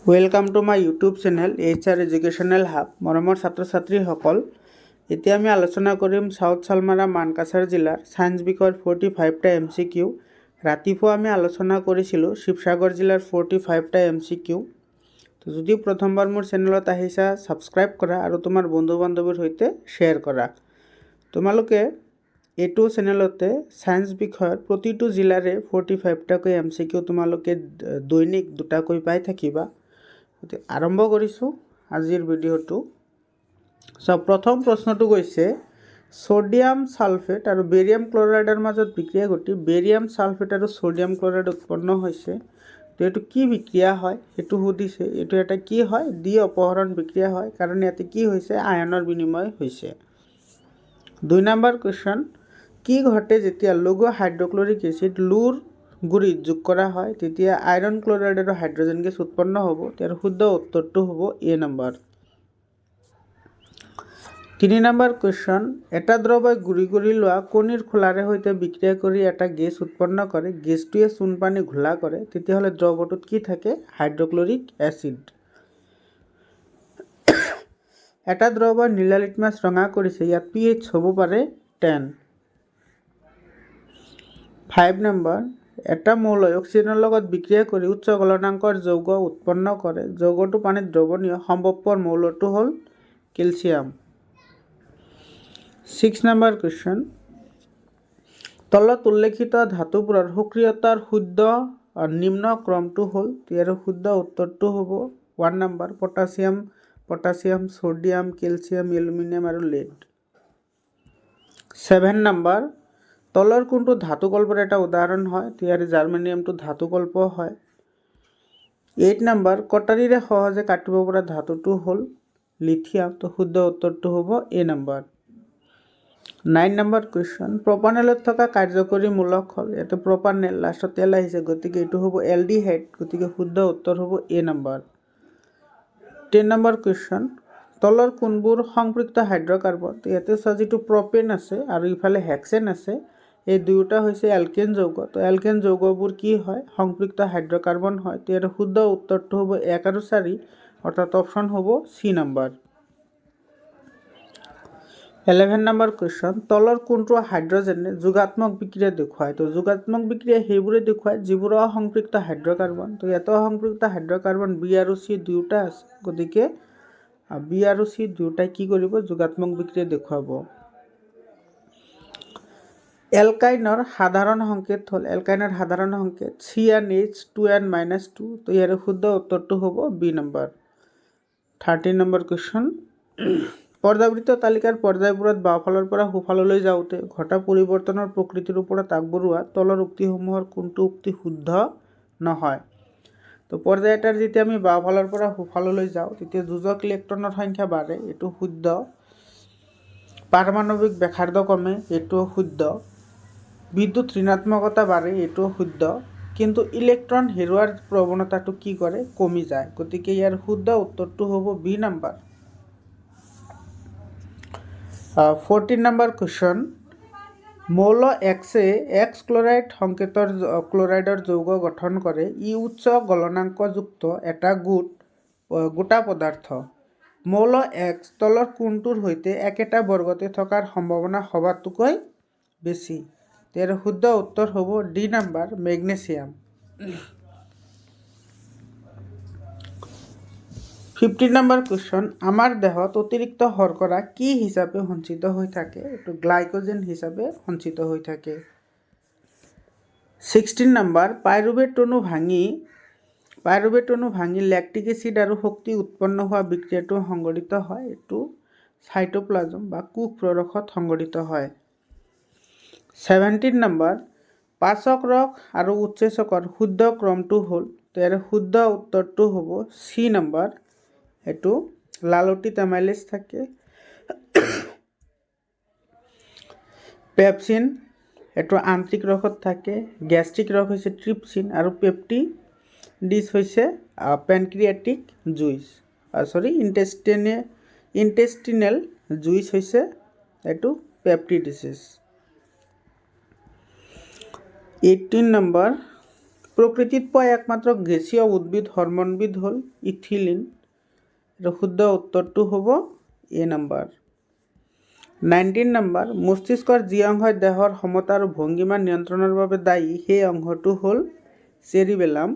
Welcome to my YouTube channel HR educational hub. মৰমৰ ছাত্ৰ ছাত্ৰীসকল, এতিয়া আমি আলোচনা কৰিম সাউথ চালমাৰা মানকাছাৰ জিলাৰ ছায়েন্স বিষয়ৰ 45টা MCQ। ৰাতিপুৱা আমি আলোচনা কৰিছিলোঁ শিৱসাগৰ জিলাৰ 45টা MCQ। তো যদি প্ৰথমবাৰ মোৰ চেনেলত আহিছা, ছাবস্ক্ৰাইব কৰা আৰু তোমাৰ বন্ধু বান্ধৱীৰ সৈতে শ্বেয়াৰ কৰা। তোমালোকে এইটো চেনেলতে ছায়েন্স বিষয়ৰ প্ৰতিটো জিলাৰে 45টাকৈ MCQ তোমালোকে দৈনিক দুটাকৈ পাই থাকিবা। আৰম্ভ কৰিছোঁ আজিৰ ভিডিঅ'টো। প্ৰথম প্ৰশ্নটো কৈছে ছ'ডিয়াম ছালফেট আৰু বেৰিয়াম ক্লৰাইডৰ মাজত বিক্ৰিয়া ঘটি বেৰিয়াম ছালফেট আৰু ছ'ডিয়াম ক্লৰাইড উৎপন্ন হৈছে। তো এইটো কি বিক্ৰিয়া হয় সেইটো সুধিছে। এইটো এটা কি হয়? দ্বি অপহৰণ বিক্ৰিয়া হয়, কাৰণ ইয়াতে কি হৈছে? আয়নৰ বিনিময় হৈছে। 2 নম্বৰ কুৱেশ্যন, কি ঘটে যেতিয়া লঘু হাইড্ৰক্লৰিক এচিড লুৰ গুড়িত যোগ কৰা হয় তেতিয়া আইৰণ ক্লৰাইড আৰু হাইড্ৰজেন গেছ উৎপন্ন হ'ব? ইয়াৰ শুদ্ধ উত্তৰটো হ'ব A নম্বৰ। 3 নম্বৰ কুৱেশ্যন, এটা দ্ৰৱই গুড়ি কৰি লোৱা কণীৰ খোলাৰে সৈতে বিক্ৰিয়া কৰি এটা গেছ উৎপন্ন কৰে, গেছটোৱে চূণ পানী ঘোলা কৰে, তেতিয়াহ'লে দ্ৰৱটোত কি থাকে? Hydrochloric acid. এটা দ্ৰৱই নীলা লিটমাছ ৰঙা কৰিছে, ইয়াত pH হ'ব পাৰে 10। 5 নম্বৰ, এটা মৌলই অক্সিজেনৰ লগত বিক্ৰিয়া কৰি উচ্চ গলনাংকৰ যৌগ উৎপন্ন কৰে, যৌগটো পানীত দ্ৰৱণীয়, সম্ভৱপৰ মৌলটো হ'ল কেলছিয়াম। 6 নম্বৰ কুৱেশ্যন, তলত উল্লেখিত ধাতুবোৰৰ সক্ৰিয়তাৰ শুদ্ধ নিম্ন ক্ৰমটো হ'ল? ইয়াৰ শুদ্ধ উত্তৰটো হ'ব 1 number potassium, sodium, calcium, aluminium আৰু লেড। 7 নম্বৰ, তলৰ কোনটো ধাতুকল্পৰ এটা উদাহৰণ হয়? ইয়াৰ জাৰ্মেনিয়ামটো ধাতুকল্প হয়। 8 নম্বৰ, কটাৰীৰে সহজে কাটিব পৰা ধাতুটো হ'ল লিথিয়াম। তো শুদ্ধ উত্তৰটো হ'ব A নম্বৰ। 9 নম্বৰ কুৱেশ্যন, প্ৰপানেলত থকা কাৰ্যকৰী মূলক হ'ল? ইয়াতে প্ৰপানেল, লাষ্টত তেল আহিছে, গতিকে এইটো হ'ব এলডিহাইড, গতিকে শুদ্ধ উত্তৰ হ'ব A নম্বৰ। 10 নম্বৰ কুৱেশ্যন, তলৰ কোনবোৰ সংপৃক্ত হাইড্ৰকাৰ্বন? ইয়াতে চোৱা, যিটো প্ৰপেন আছে আৰু ইফালে হেক্সেন আছে, এই দুয়োটা হৈছে এলকেন যৌগ। তো এলকেন যৌগবোৰ কি হয়? সংপৃক্ত হাইড্ৰকাৰ্বন হয়। তো ইয়াৰ শুদ্ধ উত্তৰটো হ'ব 1 আৰু 4, অৰ্থাৎ অপশ্যন হ'ব C নম্বৰ। 11 নম্বৰ কুৱেশ্যন, তলৰ কোনটো হাইড্ৰজেনে যোগাত্মক বিক্ৰিয়া দেখুৱায়? তো যোগাত্মক বিক্ৰিয়া সেইবোৰে দেখুৱায় যিবোৰ অসংপৃক্ত হাইড্ৰকাৰ্বন। তো ইয়াতে অসংপৃক্ত হাইড্ৰকাৰ্বন B আৰু C দুয়োটা আছে, গতিকে B আৰু C দুয়োটাই কি কৰিব? যোগাত্মক বিক্ৰিয়া দেখুৱাব। এলকাইনৰ সাধাৰণ সংকেত হ'ল? এলকাইনৰ সাধাৰণ সংকেত CnH 2n-2। তো ইয়াৰ শুদ্ধ উত্তৰটো হ'ব B নম্বৰ। 13 নম্বৰ কুৱেশ্যন, পৰ্যাবৃত্ত তালিকাৰ পৰ্যায়বোৰত বাওঁফালৰ পৰা সোঁফাললৈ যাওঁতে ঘটা পৰিৱৰ্তনৰ প্ৰকৃতিৰ ওপৰত আগবঢ়োৱা তলৰ উক্তিসমূহৰ কোনটো উক্তি শুদ্ধ নহয়? তো পৰ্যায় এটাৰ যেতিয়া আমি বাওঁফালৰ পৰা সোঁফাললৈ যাওঁ তেতিয়া যোজক ইলেক্ট্ৰনৰ সংখ্যা বাঢ়ে, এইটো শুদ্ধ। পাৰমাণৱিক ব্যাসাৰ্ধ কমে, এইটো শুদ্ধ। বিদ্যুৎ ঋণাত্মকতা বাঢ়ে, এইটো শুদ্ধ। কিন্তু ইলেক্ট্ৰন হেৰুৱাৰ প্ৰৱণতাটো কি কৰে? কমি যায়, গতিকে ইয়াৰ শুদ্ধ উত্তৰটো হ'ব B নম্বৰ। 14 নম্বৰ কুৱেশ্যন, মৌল এক্সে এক্স ক্লৰাইড সংকেতৰ ক্লৰাইডৰ যৌগ গঠন কৰে, ই উচ্চ গলনাংকযুক্ত এটা গোটা পদাৰ্থ। মৌল এক্স তলৰ কোনটোৰ সৈতে একেটা বৰ্গতে থকাৰ সম্ভাৱনা সবাতোকৈ বেছি? ইয়াৰ শুদ্ধ উত্তৰ হ'ব D number, magnesium. 15 number question, আমাৰ দেহত অতিৰিক্ত শৰ্কৰা কি হিচাপে সঞ্চিত হৈ থাকে? এইটো গ্লাইকোজেন হিচাপে সঞ্চিত হৈ থাকে। 16 নম্বৰ, পাইৰুভেট অণু ভাঙি লেক্টিক এচিড আৰু শক্তি উৎপন্ন হোৱা বিক্ৰিয়াটো সংঘটিত হয়, এইটো চাইটোপ্লাজম বা কোষ প্ৰৰসত সংঘটিত হয়। 17 নম্বৰ, পাচক ৰস আৰু উৎসেচকৰ শুদ্ধ ক্ৰমটো হ'ল? ইয়াৰ শুদ্ধ উত্তৰটো হ'ব C নম্বৰ, এইটো লালটিত এমাইলেজ থাকে। পেপচিন, এইটো আন্ত্ৰিক ৰসত থাকে। গেষ্ট্ৰিক ৰস হৈছে ট্ৰিপচিন আৰু পেপটিডিছ হৈছে পেনক্ৰিয়াটিক জুইচ, ইণ্টেষ্টিনেল জুইচ হৈছে এইটো পেপটিডিছিছ। 18 নম্বৰ, প্ৰকৃতিত পোৱা একমাত্ৰ গেছীয় উদ্ভিদ হৰমনবিধ হ'ল ইথিলিন। শুদ্ধ উত্তৰটো হ'ব এ নম্বৰ। 19 নম্বৰ, মস্তিষ্কৰ যি অংশই দেহৰ সমতা আৰু ভংগিমা নিয়ন্ত্ৰণৰ বাবে দায়ী সেই অংশটো হ'ল চেৰিবেলাম।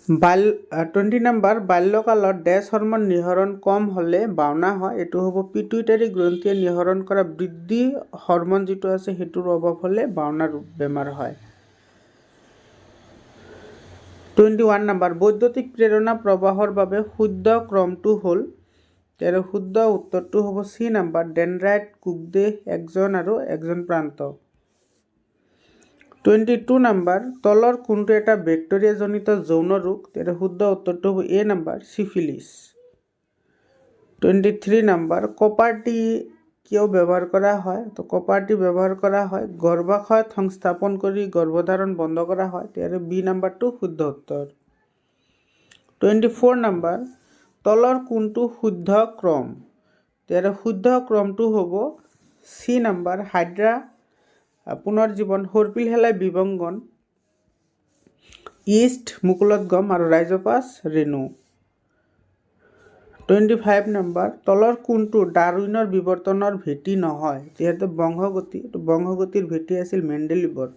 20 নম্বৰ, বাল্যকালত ডেছ হৰমন নিঃসৰণ কম হ'লে বাওনা হয়। এইটো হ'ব পিটুইটাৰী গ্ৰন্থিয়ে নিঃসৰণ কৰা বৃদ্ধি হৰমন যিটো আছে সেইটোৰ অভাৱ হ'লে বাওনাৰ বেমাৰ হয়। 21 নম্বৰ, বৈদ্যুতিক প্ৰেৰণা প্ৰবাহৰ বাবে শুদ্ধ ক্ৰমটো হ'ল, ইয়াৰ শুদ্ধ উত্তৰটো হ'ব চি নম্বৰ, ডেনড্ৰাইট কুকডে একজন আৰু একজন প্ৰান্ত। 22 নম্বৰ, তলৰ কোনটো এটা বেক্টেৰিয়াজনিত যৌন ৰোগ? ইয়াৰ শুদ্ধ উত্তৰটো হ'ব এ number, syphilis. 23 number, copper T কিয় ব্যৱহাৰ কৰা হয়? তো কপাৰ টি ব্যৱহাৰ কৰা হয় গৰ্ভাশয় সংস্থাপন কৰি গৰ্ভধাৰণ বন্ধ কৰা হয়। ইয়াৰ বি নম্বৰটো শুদ্ধ উত্তৰ। 24 নম্বৰ, তলৰ কোনটো শুদ্ধ ক্ৰম? ইয়াৰ শুদ্ধ ক্ৰমটো হ'ব চি নম্বৰ, হাইড্ৰা পুনৰ্জীৱন, সৰ্পিল শেলাই বিভংগন, ইষ্ট মুকুলোদ্গম আৰু ৰাইজোপাছ ৰেণু। 25 নম্বৰ, তলৰ কোনটো ডাৰউইনৰ বিৱৰ্তনৰ ভেটি নহয়? যিহেতু বংশগতিৰ ভেটি আছিল মেণ্ডেলিভৰ।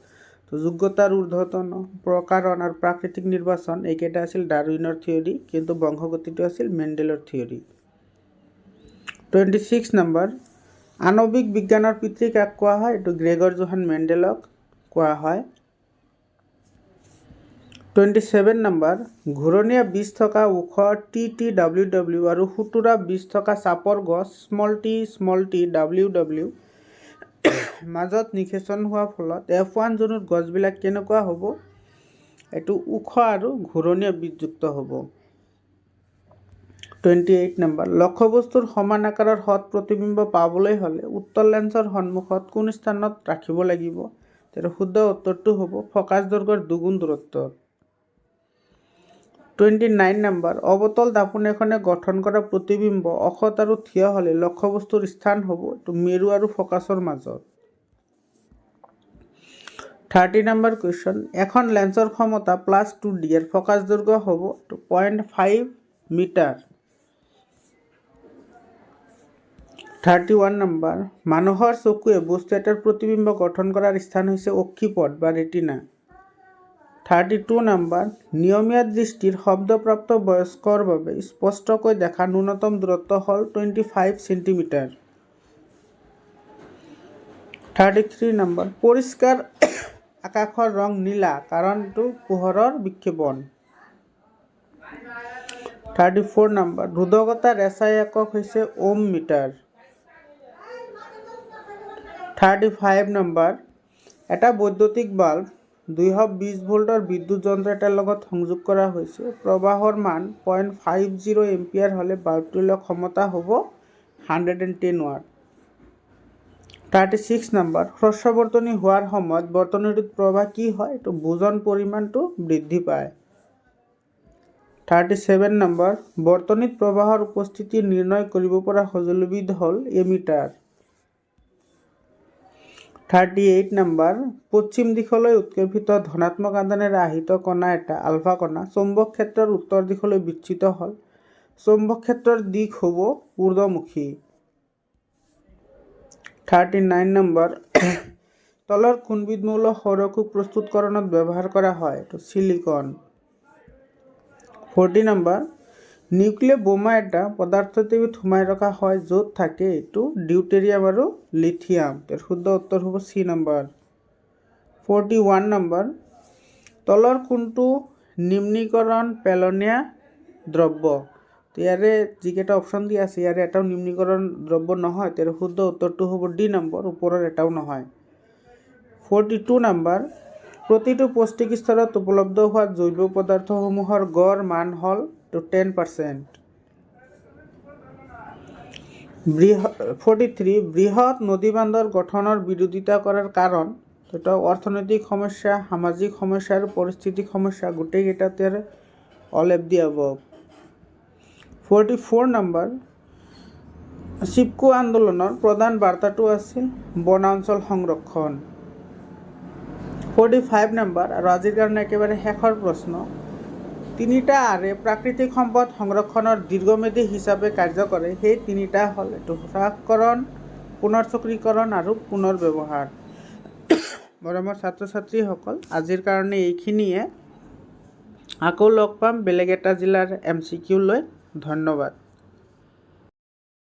তো যোগ্যতাৰ ঊৰ্ধ্বতন, প্ৰকাৰণ আৰু প্ৰাকৃতিক নিৰ্বাচন এইকেইটা আছিল ডাৰউইনৰ থিয়ৰী, কিন্তু বংশগতিটো আছিল মেণ্ডেলৰ থিয়ৰী। 26 নম্বৰ, আণৱিক বিজ্ঞানৰ পিতৃ কাক কোৱা হয়? এইটো গ্ৰেগৰ জোহান মেণ্ডেলক কোৱা হয়। 27 নম্বৰ, ঘূৰণীয়া বীজ থকা ওখ TTWW আৰু সুতুৰা বীজ থকা চাপৰ গছ স্মল t WW মাজত নিষেচন হোৱাৰ ফলত F1 জোনুৰ গছবিলাক কেনেকুৱা হ'ব? এইটো ওখ আৰু ঘূৰণীয়া বীজযুক্ত হ'ব। 28 নম্বৰ, লক্ষ্যবস্তুৰ সমান আকাৰৰ সৎ প্ৰতিবিম্ব পাবলৈ হ'লে উত্তল লেন্সৰ সন্মুখত কোন স্থানত ৰাখিব লাগিব? তাৰ শুদ্ধ উত্তৰটো হ'ব ফকাছ দৈৰ্ঘ্যৰ দুগুণ দূৰত্বত। 29 নম্বৰ, অৱতল দাপোন এখনে গঠন কৰা প্ৰতিবিম্ব অসৎ আৰু থিয় হ'লে লক্ষ্যবস্তুৰ স্থান হ'ব এইটো মেৰু আৰু ফকাছৰ মাজত। 30 নম্বৰ কুৱেশ্যন, এখন লেন্সৰ ক্ষমতা +2D আৰু ফকাছ দৈৰ্ঘ্য হ'ব 0.5 মিটাৰ। 31 নম্বৰ, মানুহৰ চকুৱে বস্তু এটাৰ প্ৰতিবিম্ব গঠন কৰাৰ স্থান হৈছে অক্ষিপট বা ৰেটিনা। 32 নম্বৰ, নিয়মীয়া দৃষ্টিৰ শব্দপ্ৰাপ্ত বয়স্কৰ বাবে স্পষ্টকৈ দেখা ন্যূনতম দূৰত্ব হ'ল 25 চেণ্টিমিটাৰ। 33 নম্বৰ, পৰিষ্কাৰ আকাশৰ ৰং নীলা কাৰণটো পোহৰৰ বিক্ষেপণ। 34 নম্বৰ, ৰোধকতাৰ SI একক হৈছে ওম মিটাৰ। 35 নম্বৰ, এটা বৈদ্যুতিক বাল্ব 220 ভোল্টৰ বিদ্যুৎ যন্ত্ৰ এটাৰ লগত সংযোগ কৰা হৈছে। প্ৰবাহৰ মান 0.50 এম্পিয়াৰ হ'লে বাল্বটোৰ ক্ষমতা হ'ব 110 ৱাট। 36 নম্বৰ, শস্যবৰ্তনী হোৱাৰ সময়ত বৰ্তনীটোত প্ৰবাহ কি হয়? এইটো বোজন পৰিমাণটো বৃদ্ধি পায়। 37 নম্বৰ, বৰ্তনীত প্ৰবাহৰ উপস্থিতি নিৰ্ণয় কৰিব পৰা সঁজুলিবিধ হ'ল এমিটাৰ। 38 নম্বৰ, পশ্চিম দিশলৈ উৎক্ষেপিত ধনাত্মক আধানেৰে আহিত কণা এটা আলফা কণা চৌম্বক ক্ষেত্ৰৰ উত্তৰ দিশলৈ বিচ্যুত হ'ল। চৌম্বক ক্ষেত্ৰৰ দিশ হ'ব ঊৰ্ধ্বমুখী। 39 নম্বৰ, তলৰ কোনবিধ মৌল সৌৰকোষ প্ৰস্তুতকৰণত ব্যৱহাৰ কৰা হয়? এইটো চিলিকন। 40 নম্বৰ, নিউক্লিয় বোমা এটা পদাৰ্থতেবিত সোমাই ৰখা হয় য'ত থাকে এইটো ডিউটেৰিয়াম আৰু লিথিয়াম। তাৰ শুদ্ধ উত্তৰ হ'ব চি নম্বৰ। 41 নম্বৰ, তলৰ কোনটো নিম্নীকৰণ পেলনীয়া দ্ৰব্য? ইয়াৰে যিকেইটা অপশ্যন দিয়া আছে ইয়াৰে এটাও নিম্নীকৰণ দ্ৰব্য নহয়। তাৰ শুদ্ধ উত্তৰটো হ'ব ডি নম্বৰ, ওপৰৰ এটাও নহয়। 42 নম্বৰ, প্ৰতিটো পৌষ্টিক স্তৰত উপলব্ধ হোৱা জৈৱ পদাৰ্থসমূহৰ গড় মান হ'ল 10%। 43, বৃহৎ নদীবান্ধৰ গঠনৰ বিৰোধিতা কৰাৰ কাৰণ? এটা অৰ্থনৈতিক সমস্যা, সামাজিক সমস্যা আৰু পৰিস্থিতিক সমস্যা গোটেইকেইটাতে all of the above. 44 number, Chipko আন্দোলনৰ প্ৰধান বাৰ্তাটো আছিল বনাঞ্চল সংৰক্ষণ। 45 নম্বৰ আৰু আজিৰ কাৰণে একেবাৰে শেষৰ প্ৰশ্ন। তিনিটা আৰে প্ৰাকৃতিক সম্পদ সংৰক্ষণৰ দীৰ্ঘম্যাদী হিচাপে কাৰ্য কৰে। সেই তিনিটা হ'ল এইটো হ্ৰাসকৰণ, পুনৰচক্ৰীকৰণ আৰু পুনৰ ব্যৱহাৰ। মৰমৰ ছাত্ৰ ছাত্ৰীসকল, আজিৰ কাৰণে এইখিনিয়ে। আকৌ লগ পাম বেলেগ এটা জিলাৰ MCQ লৈ। ধন্যবাদ।